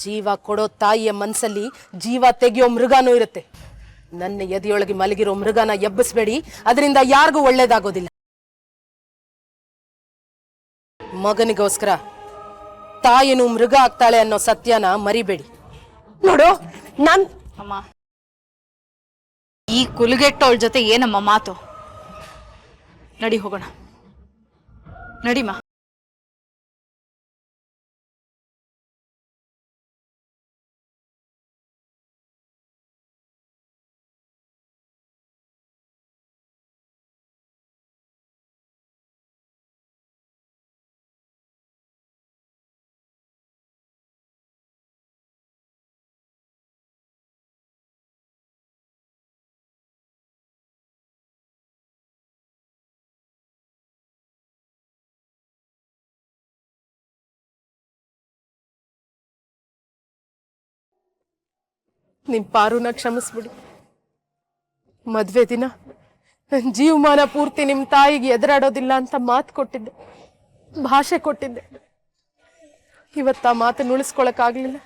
ಜೀವ ಕೊಡೋ ತಾಯಿಯ ಮನಸ್ಸಲ್ಲಿ ಜೀವ ತೆಗೆಯೋ ಮೃಗನೂ ಇರುತ್ತೆ. ನನ್ನ ಎದೆಯೊಳಗೆ ಮಲಗಿರೋ ಮೃಗನ ಎಬ್ಬಿಸಬೇಡಿ, ಅದರಿಂದ ಯಾರಿಗೂ ಒಳ್ಳೇದಾಗೋದಿಲ್ಲ. ಮಗನಿಗೋಸ್ಕರ ತಾಯಿನೂ ಮೃಗ ಆಗ್ತಾಳೆ ಅನ್ನೋ ಸತ್ಯನ ಮರಿಬೇಡಿ. ನೋಡು, ನಾನ್ ಅಮ್ಮ, ಈ ಕುಲಗೆಟ್ಟೋಳ ಜೊತೆ ಏನಮ್ಮ ಮಾತು? ನಡಿ ಹೋಗೋಣ, ನಡಿಮಾ. ನಿಮ್ ಪಾರುನ ಕ್ಷಮಿಸ್ಬಿಡಿ. ಮದ್ವೆ ದಿನ ಜೀವಮಾನ ಪೂರ್ತಿ ನಿಮ್ ತಾಯಿಗೆ ಎದುರಾಡೋದಿಲ್ಲ ಅಂತ ಮಾತು ಕೊಟ್ಟಿದ್ದೆ, ಭಾಷೆ ಕೊಟ್ಟಿದ್ದೆ. ಇವತ್ತ ಆ ಮಾತನ್ನು ಉಳಿಸ್ಕೊಳಕ್ಕಾಗ್ಲಿಲ್ಲ.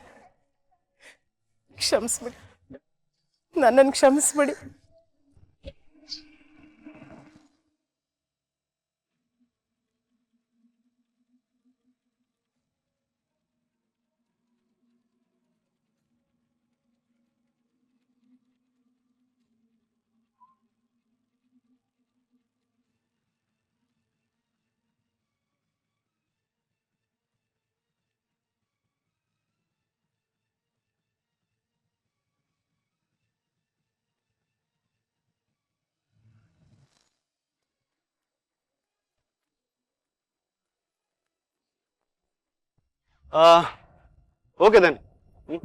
ಕ್ಷಮಿಸ್ಬಿಡಿ, ನನ್ನನ್ನು ಕ್ಷಮಿಸ್ಬಿಡಿ. Okay then.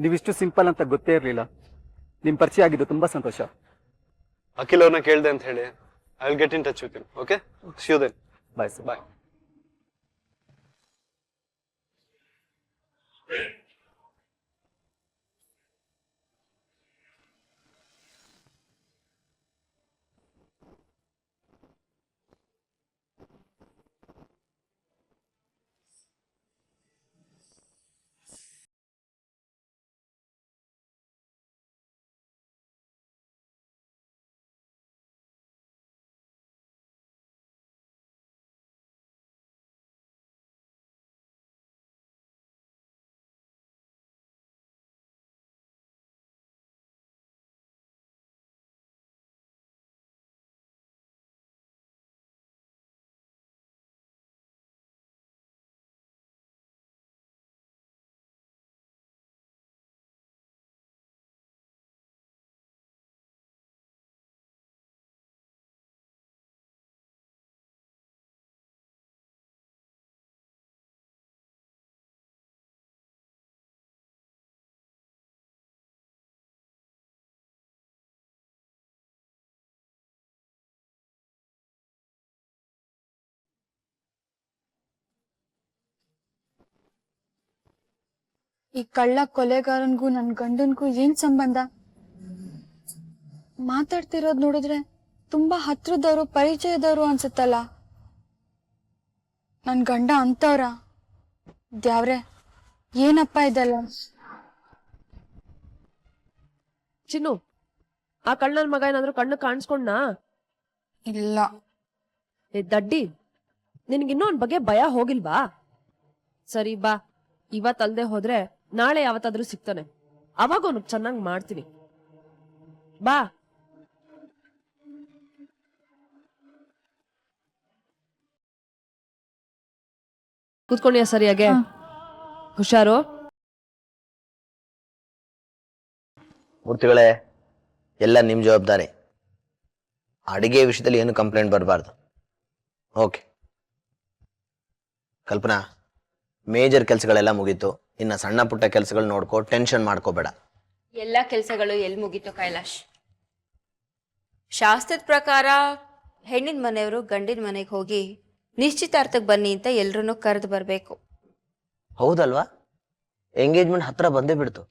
ನೀವಿಷ್ಟು ಸಿಂಪಲ್ ಅಂತ ಗೊತ್ತೇ ಇರಲಿಲ್ಲ. ನಿಮ್ ಪರಿಚಯ ಆಗಿದ್ದು ತುಂಬಾ ಸಂತೋಷ. ಅಖಿಲ್ ಅವ್ರನ್ನ ಕೇಳಿದೆ ಅಂತ ಹೇಳಿ. I will get in touch with you. Okay, see you then. Bye sir. Bye. ಈ ಕಳ್ಳ ಕೊಲೆಗಾರನ್ಗೂ ನನ್ ಗಂಡನ್ಗೂ ಏನ್ ಸಂಬಂಧ? ಮಾತಾಡ್ತಿರೋದ್ ನೋಡಿದ್ರೆ ತುಂಬಾ ಹತ್ರದವ್ರು, ಪರಿಚಯದವ್ರು ಅನ್ಸುತ್ತಲ್ಲ. ನನ್ ಗಂಡ ಅಂತವ್ರ? ದ್ಯಾವ್ರೆ, ಏನಪ್ಪ ಇದಲ್ಲ? ಚಿನ್ನು, ಆ ಕಳ್ಳನ ಮಗ ಏನಾದ್ರು ಕಣ್ಣು ಕಾಣಿಸ್ಕೊಂಡ್ನಾ? ಇಲ್ಲ. ಏ ದಡ್ಡಿ, ನಿನ್ಗಿನ್ನೂ ಅವನ್ ಬಗ್ಗೆ ಭಯ ಹೋಗಿಲ್ವಾ? ಸರಿ ಬಾ, ಇವತ್ತಲ್ದೆ ಹೋದ್ರೆ ನಾಳೆ ಯಾವತ್ತಾದ್ರೂ ಸಿಗ್ತಾನೆ. ಅವಾಗ ಅವನಿಗೆ ಚೆನ್ನಾಗಿ ಮಾಡ್ತೀನಿ. ಬಾ. ಕೂತ್ಕೊಂಡಿಯ ಸರಿಯಾಗೆ? ಹುಷಾರು. ಮೂರ್ತಿಗಳೇ, ಎಲ್ಲ ನಿಮ್ಮ ಜವಾಬ್ದಾರಿ. ಅಡಿಗೆ ವಿಷಯದಲ್ಲಿ ಏನು ಕಂಪ್ಲೇಂಟ್ ಬರಬಾರ್ದು. ಓಕೆ. ಕಲ್ಪನಾ, ಮೇಜರ್ ಕೆಲಸಗಳೆಲ್ಲ ಮುಗೀತು. ಇನ್ನು ಸಣ್ಣ ಪುಟ್ಟ ಕೆಲಸಗಳು ನೋಡ್ಕೋ, ಟೆನ್ಷನ್ ಮಾಡ್ಕೋಬೇಡ. ಎಲ್ಲ ಕೆಲಸಗಳು ಎಲ್ಲಿ ಮುಗೀತು ಕೈಲಾಶ್? ಶಾಸ್ತ್ರದ ಪ್ರಕಾರ ಹೆಣ್ಣಿನ ಮನೆಯವರು ಗಂಡಿನ ಮನೆಗೆ ಹೋಗಿ ನಿಶ್ಚಿತಾರ್ಥಕ್ಕೆ ಬನ್ನಿ ಅಂತ ಎಲ್ರನ್ನೂ ಕರೆದು ಬರಬೇಕು. ಹೌದಲ್ವಾ? ಎಂಗೇಜ್ಮೆಂಟ್ ಹತ್ರ ಬಂದೇ ಬಿಡ್ತು.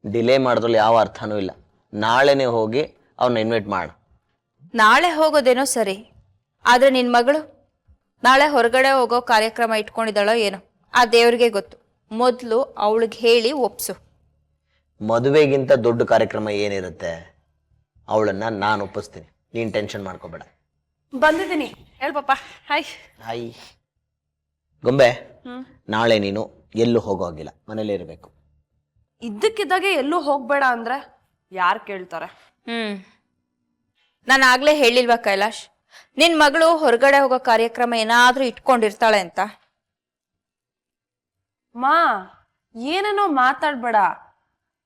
ಡಿಲೇ ಮಾಡಿದ್ರಲ್ಲಿ ಯಾವ ಅರ್ಥನೂ ಇಲ್ಲ. ನಾಳೆನೇ ಹೋಗಿ ಅವ್ನ ಇನ್ವೈಟ್ ಮಾಡು. ನಾಳೆ ಹೋಗೋದೇನೋ ಸರಿ, ಆದ್ರೆ ನಿನ್ ಮಗಳು ನಾಳೆ ಹೊರಗಡೆ ಹೋಗೋ ಕಾರ್ಯಕ್ರಮ ಇಟ್ಕೊಂಡಿದ್ದಾಳೋ ಏನೋ, ಆ ದೇವ್ರಿಗೆ ಗೊತ್ತು. ಮೊದಲು ಅವಳಿಗೆ ಹೇಳಿ ಒಪ್ಸು. ಮದುವೆಗಿಂತ ದೊಡ್ಡ ಕಾರ್ಯಕ್ರಮ ಏನಿರುತ್ತೆ ಅವಳನ್ನ ನಾನು ಒಪ್ಪಿಸ್ತೀನಿ, ನೀನು ಟೆನ್ಷನ್ ಮಾಡ್ಕೋಬೇಡ. ಬಂದಿದ್ದೀನಿ, ಹೇಳ್ಪಪ್ಪ. ಹಾಯ್. ಹಾಯ್ ಗೊಂಬೆ, ನಾಳೆ ನೀನು ಎಲ್ಲೂ ಹೋಗೋ ಹಾಗಿಲ್ಲ, ಮನೇಲೇ ಇರಬೇಕು. ಇದ್ದಕ್ಕಿದ್ದಾಗೆ ಎಲ್ಲೂ ಹೋಗ್ಬೇಡ ಅಂದ್ರೆ ಯಾರು ಕೇಳ್ತಾರೆ? ನಾನು ಆಗ್ಲೇ ಹೇಳಿಲ್ವಾ ಕೈಲಾಶ್, ನಿನ್ ಮಗಳು ಹೊರಗಡೆ ಹೋಗೋ ಕಾರ್ಯಕ್ರಮ ಏನಾದ್ರೂ ಇಟ್ಕೊಂಡಿರ್ತಾಳೆ ಅಂತ? ಮಾ, ಏನೇನೋ ಮಾತಾಡ್ಬೇಡ.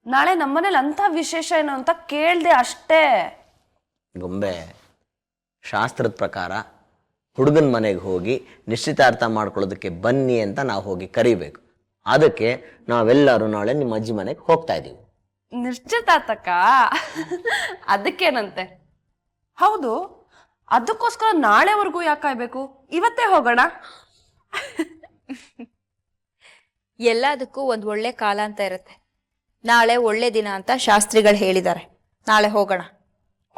ನಾಳೆ ನಮ್ಮನೇಲಿ ಅಂತ ವಿಶೇಷ ಏನು ಅಂತ ಕೇಳ್ದೆ ಅಷ್ಟೇ. ಗೊಂಬೆ, ಶಾಸ್ತ್ರದ ಪ್ರಕಾರ ಹುಡುಗನ ಮನೆಗೆ ಹೋಗಿ ನಿಶ್ಚಿತಾರ್ಥ ಮಾಡ್ಕೊಳ್ಳೋದಕ್ಕೆ ಬನ್ನಿ ಅಂತ ನಾವು ಹೋಗಿ ಕರಿಬೇಕು. ಅದಕ್ಕೆ ನಾವೆಲ್ಲರೂ ನಾಳೆ ನಿಮ್ಮ ಅಜ್ಜಿ ಮನೆಗೆ ಹೋಗ್ತಾ ಇದ್ದೀವಿ. ನಿಶ್ಚಿತಾರ್ಥಕ್ಕ? ಅದಕ್ಕೇನಂತೆ? ಹೌದು, ಅದಕ್ಕೋಸ್ಕರ ನಾಳೆವರೆಗೂ ಯಾಕೆ ಕಾಯ್ಬೇಕು? ಇವತ್ತೇ ಹೋಗೋಣ. ಎಲ್ಲದಕ್ಕೂ ಒಂದು ಒಳ್ಳೆ ಕಾಲ ಅಂತ ಇರುತ್ತೆ. ನಾಳೆ ಒಳ್ಳೆ ದಿನ ಅಂತ ಶಾಸ್ತ್ರಿಗಳು ಹೇಳಿದ್ದಾರೆ. ನಾಳೆ ಹೋಗೋಣ.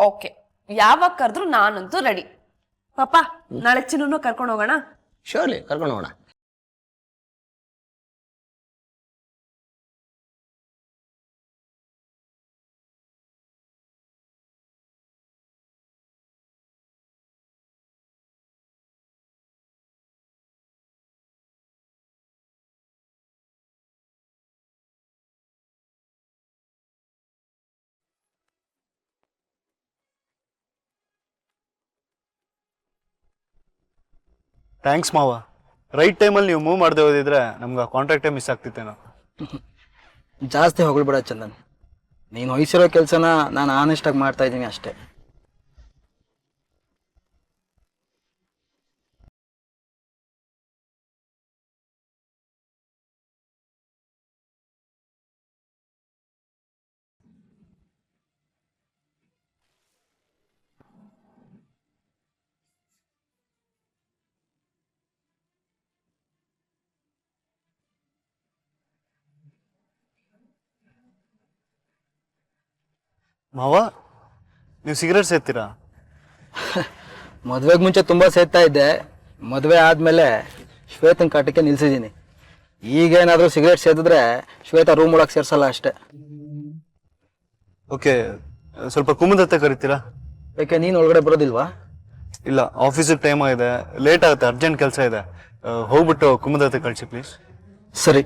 ಓಕೆ, ಯಾವಾಗ ಕರೆದ್ರು ನಾನಂತೂ ರೆಡಿ. ಪಾಪ, ನಾಳೆ ಚಿನ್ನೂ ಕರ್ಕೊಂಡು ಹೋಗೋಣ. ಶೋರ್ಲಿ, ಕರ್ಕೊಂಡು ಹೋಗೋಣ. ಥ್ಯಾಂಕ್ಸ್ ಮಾವ. ರೈಟ್ ಟೈಮಲ್ಲಿ ನೀವು ಮೂವ್ ಮಾಡದೆ ಹೋದಿದ್ರೆ ನಮ್ಗೆ ಕಾಂಟ್ರಾಕ್ಟೇ ಮಿಸ್ ಆಗ್ತಿತ್ತೇನೋ. ಜಾಸ್ತಿ ಹೊಗಳ್ಬೇಡ ಚಂದನ್, ನೀನು ವಹಿಸಿರೋ ಕೆಲಸನ ನಾನು ಆನೆಸ್ಟಾಗಿ ಮಾಡ್ತಾ ಇದ್ದೀನಿ ಅಷ್ಟೇ. ಮಾವ, ನೀವು ಸಿಗರೇಟ್ ಸೇರ್ತೀರಾ? ಮದುವೆಗೆ ಮುಂಚೆ ತುಂಬ ಸೇರ್ತಾ ಇದ್ದೆ. ಮದುವೆ ಆದಮೇಲೆ ಶ್ವೇತನ ಕಾಟಕ್ಕೆ ನಿಲ್ಸಿದ್ದೀನಿ. ಈಗೇನಾದರೂ ಸಿಗರೇಟ್ ಸೇದಿದ್ರೆ ಶ್ವೇತ ರೂಮ್ ಒಳಗೆ ಸೇರಿಸಲ್ಲ ಅಷ್ಟೇ. ಓಕೆ, ಸ್ವಲ್ಪ ಕುಮುದತ್ತೆ ಕರಿತೀರಾ? ಯಾಕೆ, ನೀನು ಒಳಗಡೆ ಬರೋದಿಲ್ವಾ? ಇಲ್ಲ, ಆಫೀಸಿಗೆ ಟೈಮ್ ಆಗಿದೆ, ಲೇಟ್ ಆಗುತ್ತೆ, ಅರ್ಜೆಂಟ್ ಕೆಲಸ ಇದೆ. ಹೋಗ್ಬಿಟ್ಟು ಕುಮುದತ್ತೆ ಕಳಿಸಿ ಪ್ಲೀಸ್. ಸರಿ.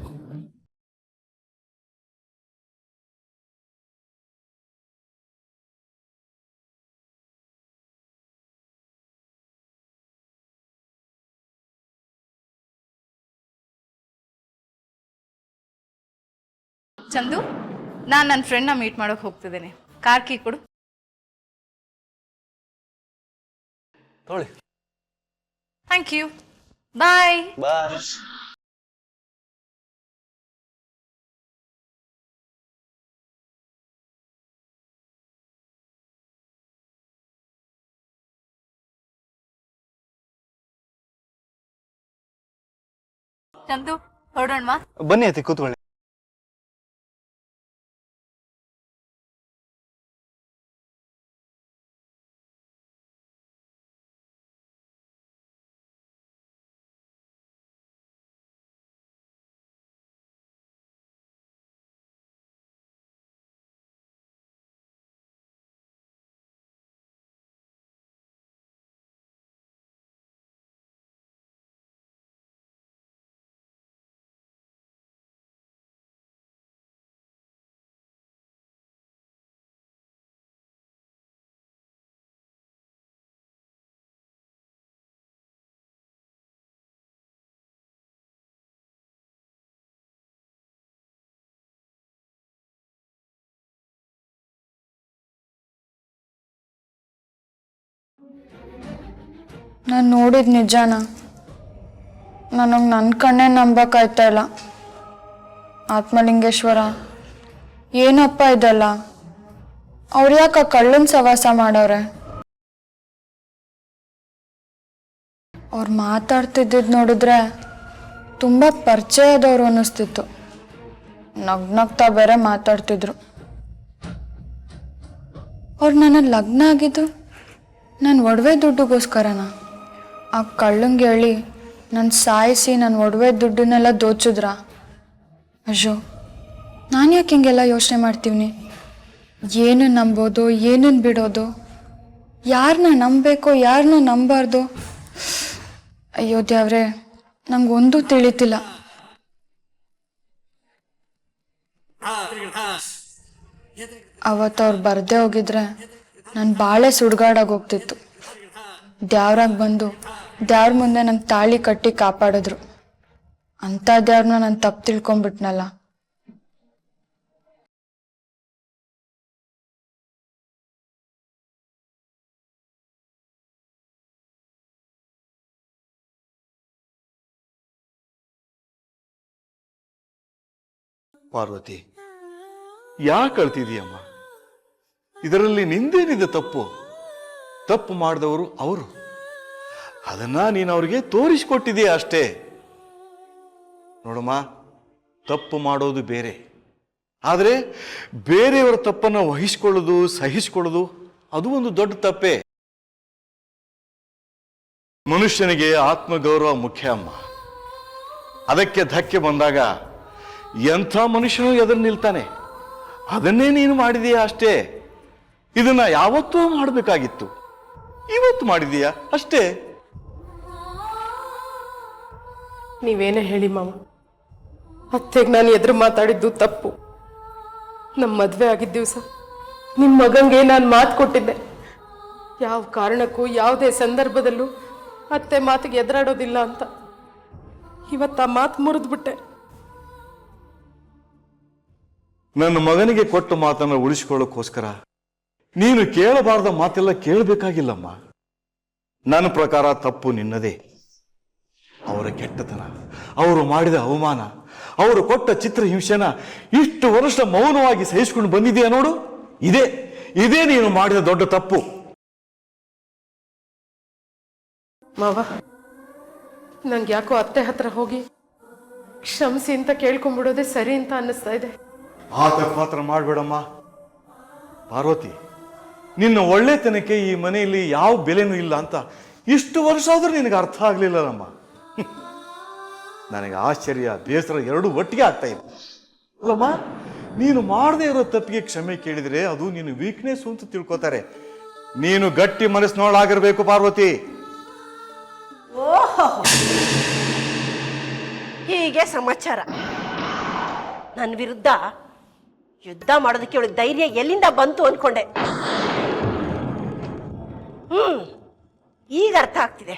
ಚಂದು, ನಾನು ನನ್ನ ಫ್ರೆಂಡ್ನ ಮೀಟ್ ಮಾಡೋಕೆ ಹೋಗ್ತಿದ್ದೀನಿ. ಕಾರ್ ಕೀ ಕೊಡು. ತೊಗೊಳ್ಳಿ. Thank you. Bye. Bye. Chandu, ಹೊರಡೋಣವಾ? ಬನ್ನಿ ಅತಿ, ಕೂತ್ಕೊಳ್ಳಿ. ನಾನು ನೋಡಿದ ನಿಜಾನ ನನಗೆ ನನ್ನ ಕಣ್ಣೇ ನಂಬಕ್ಕಾಯ್ತಾ ಇಲ್ಲ. ಆತ್ಮಲಿಂಗೇಶ್ವರ, ಏನಪ್ಪ ಇದೆಲ್ಲ? ಅವ್ರು ಯಾಕೆ ಕಳ್ಳನ ಸವಾಸ ಮಾಡವ್ರೆ? ಅವ್ರು ಮಾತಾಡ್ತಿದ್ದಿದ್ದು ನೋಡಿದ್ರೆ ತುಂಬ ಪರಿಚಯದವ್ರು ಅನ್ನಿಸ್ತಿತ್ತು. ನಗ್ನಗ್ತಾ ಬೇರೆ ಮಾತಾಡ್ತಿದ್ರು. ಅವ್ರು ನನ್ನ ಲಗ್ನ ಆಗಿದ್ದು ನನ್ನ ಒಡವೆ ದುಡ್ಡುಗೋಸ್ಕರನಾ? ಆ ಕಳ್ಳಂಗೆ ಹೇಳಿ ನನ್ನ ಸಾಯಿಸಿ ನನ್ನ ಒಡವೆ ದುಡ್ಡನ್ನೆಲ್ಲ ದೋಚಿದ್ರ? ಅಯ್ಯೋ ನಾನು ಯಾಕೆ ಹಿಂಗೆಲ್ಲ ಯೋಚನೆ ಮಾಡ್ತೀವಿ? ಏನು ನಂಬೋದು ಏನನ್ನು ಬಿಡೋದು, ಯಾರನ್ನ ನಂಬಬೇಕೋ ಯಾರನ್ನ ನಂಬಾರ್ದು? ಅಯ್ಯೋ ದೇವ್ರೆ, ನಂಗೊಂದು ತಿಳಿತಿಲ್ಲ. ಅವತ್ತು ಅವ್ರು ಬರ್ದೇ ಹೋಗಿದ್ರೆ ನಾನು ಬಾಳೆ ಸುಡ್ಗಾಡಾಗೋಗ್ತಿತ್ತು. ದ್ಯಾವ್ರಾಗ ಬಂದು ದ್ಯಾವ್ರ ಮುಂದೆ ನಂಗೆ ತಾಳಿ ಕಟ್ಟಿ ಕಾಪಾಡಿದ್ರು. ಅಂಥ ದ್ಯಾವ್ರನ್ನ ನಾನು ತಪ್ಪು ತಿಳ್ಕೊಂಬಿಟ್ನಲ್ಲ. ಪಾರ್ವತಿ, ಯಾಕೆ ಅಳ್ತಿದೀಯಮ್ಮ? ಇದರಲ್ಲಿ ನಿಂದೇನಿದೆ ತಪ್ಪು? ತಪ್ಪು ಮಾಡಿದವರು ಅವರು, ಅದನ್ನ ನೀನು ಅವ್ರಿಗೆ ತೋರಿಸಿಕೊಟ್ಟಿದೀಯ ಅಷ್ಟೇ. ನೋಡಮ್ಮ, ತಪ್ಪು ಮಾಡೋದು ಬೇರೆ, ಆದರೆ ಬೇರೆಯವರ ತಪ್ಪನ್ನು ವಹಿಸ್ಕೊಳ್ಳೋದು ಸಹಿಸ್ಕೊಳ್ಳೋದು ಅದು ಒಂದು ದೊಡ್ಡ ತಪ್ಪೇ. ಮನುಷ್ಯನಿಗೆ ಆತ್ಮಗೌರವ ಮುಖ್ಯ ಅಮ್ಮ. ಅದಕ್ಕೆ ಧಕ್ಕೆ ಬಂದಾಗ ಎಂಥ ಮನುಷ್ಯನು ಎದುರು ನಿಲ್ತಾನೆ. ಅದನ್ನೇ ನೀನು ಮಾಡಿದೀಯ ಅಷ್ಟೇ. ಇದನ್ನ ಯಾವತ್ತೂ ಮಾಡಬೇಕಾಗಿತ್ತು, ಇವತ್ತು ಮಾಡಿದೀಯ ಅಷ್ಟೇ. ನೀವೇನೇ ಹೇಳಿ ಮಾವ, ಅತ್ತೆಗೆ ನಾನು ಎದುರು ಮಾತಾಡಿದ್ದು ತಪ್ಪು. ನಮ್ಮ ಮದುವೆ ಆಗಿದ್ದ ದಿವಸ ನಿಮ್ಮ ಮಗಂಗೆ ನಾನು ಮಾತು ಕೊಟ್ಟಿದ್ದೆ, ಯಾವ ಕಾರಣಕ್ಕೂ ಯಾವುದೇ ಸಂದರ್ಭದಲ್ಲೂ ಅತ್ತೆ ಮಾತಿಗೆ ಎದುರಾಡೋದಿಲ್ಲ ಅಂತ. ಇವತ್ತು ಆ ಮಾತು ಮುರಿದ್ಬಿಟ್ಟೆ. ನನ್ನ ಮಗನಿಗೆ ಕೊಟ್ಟ ಮಾತನ್ನು ಉಳಿಸಿಕೊಳ್ಳೋಕ್ಕೋಸ್ಕರ ನೀನು ಕೇಳಬಾರ್ದ ಮಾತೆಲ್ಲ ಕೇಳಬೇಕಾಗಿಲ್ಲಮ್ಮ. ನನ್ನ ಪ್ರಕಾರ ತಪ್ಪು ನಿನ್ನದೇ. ಅವರ ಕೆಟ್ಟತನ, ಅವರು ಮಾಡಿದ ಅವಮಾನ, ಅವರು ಕೊಟ್ಟ ಚಿತ್ರಹಿಂಸೆನ ಇಷ್ಟು ವರ್ಷ ಮೌನವಾಗಿ ಸಹಿಸಿಕೊಂಡು ಬಂದಿದೆಯಾ ನೋಡು. ಇದೇ ನೀನು ಮಾಡಿದ ದೊಡ್ಡ ತಪ್ಪು. ಮಾವ, ನಂಗೆ ಯಾಕೋ ಅತ್ತೆ ಹತ್ರ ಹೋಗಿ ಕ್ಷಮಿಸಿ ಅಂತ ಕೇಳ್ಕೊಂಡ್ಬಿಡೋದೇ ಸರಿ ಅಂತ ಅನ್ನಿಸ್ತಾ ಇದೆ. ಆ ತಪ್ಪಾತ್ರ ಮಾಡಬೇಡಮ್ಮ ಪಾರ್ವತಿ. ನಿನ್ನ ಒಳ್ಳೆತನಕ್ಕೆ ಈ ಮನೆಯಲ್ಲಿ ಯಾವ ಬೆಲೆನೂ ಇಲ್ಲ ಅಂತ ಇಷ್ಟು ವರ್ಷ ಆದ್ರೂ ನಿನಗೆ ಅರ್ಥ ಆಗ್ಲಿಲ್ಲಮ್ಮ. ನನಗೆ ಆಶ್ಚರ್ಯ, ಬೇಸರ ಎರಡೂ ಒಟ್ಟಿಗೆ ಆಗ್ತಾ ಇದೆ ಅಲ್ಲಮ್ಮ. ನೀನು ಮಾಡದೇ ಇರೋ ತಪ್ಪಿಗೆ ಕ್ಷಮೆ ಕೇಳಿದ್ರೆ ಅದು ನೀನು ವೀಕ್ನೆಸ್ ಅಂತ ತಿಳ್ಕೊತಾರೆ. ನೀನು ಗಟ್ಟಿ ಮನಸ್ಸಿನೊಳಾಗಿರ್ಬೇಕು ಪಾರ್ವತಿ. ಓಹೋ, ಹೀಗೆ ಸಮಾಚಾರ. ನನ್ನ ವಿರುದ್ಧ ಯುದ್ಧ ಮಾಡೋದಕ್ಕೆ ಅವಳಿಗೆ ಧೈರ್ಯ ಎಲ್ಲಿಂದ ಬಂತು ಅನ್ಕೊಂಡೆ. ಈಗ ಅರ್ಥ ಆಗ್ತಿದೆ.